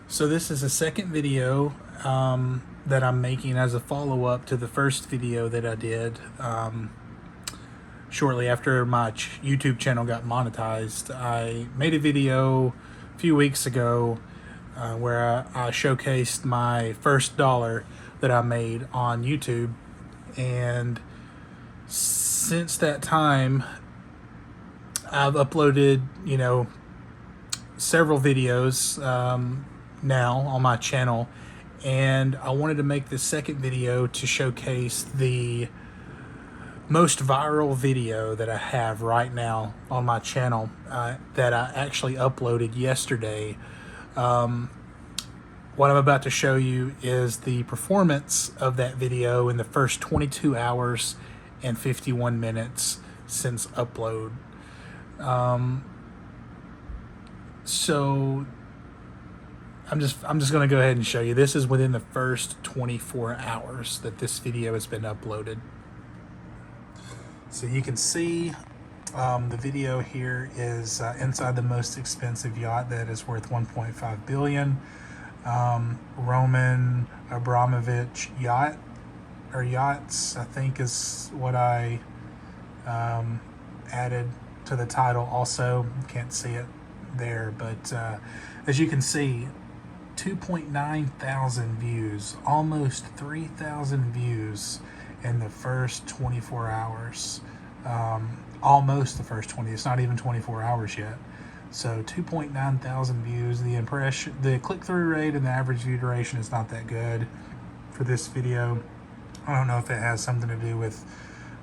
So this is a second video that I'm making as a follow-up to the first video that I did shortly after my YouTube channel got monetized. I made a video a few weeks ago where I showcased my first dollar that I made on YouTube, and since that time I've uploaded, several videos now on my channel, and I wanted to make this second video to showcase the most viral video that I have right now on my channel that I actually uploaded yesterday. What I'm about to show you is the performance of that video in the first 22 hours and 51 minutes since upload. So I'm just going to go ahead and show you. This is within the first 24 hours that this video has been uploaded. So you can see the video here is inside the most expensive yacht that is worth 1.5 billion. Roman Abramovich yacht, or yachts, I think is what I added to the title also. Can't see it there, but as you can see, 2.9 thousand views, almost 3,000 views in the first 24 hours. Almost the first 20, it's not even 24 hours yet. So 2.9 thousand views. The click-through rate and the average view duration is not that good for this video. I don't know if it has something to do with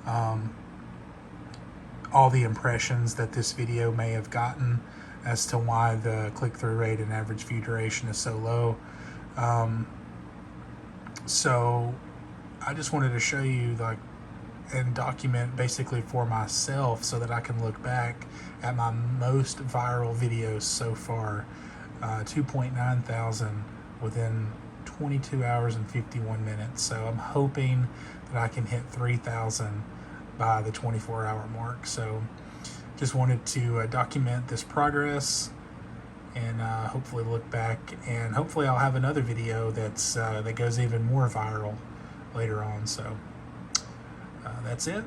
all the impressions that this video may have gotten as to why the click-through rate and average view duration is so low. So I just wanted to show you and document basically for myself so that I can look back at my most viral videos so far. 2.9 thousand within 22 hours and 51 minutes. So I'm hoping that I can hit 3,000 by the 24-hour mark. So just wanted to document this progress and hopefully look back, and hopefully I'll have another video that goes even more viral later on. So that's it.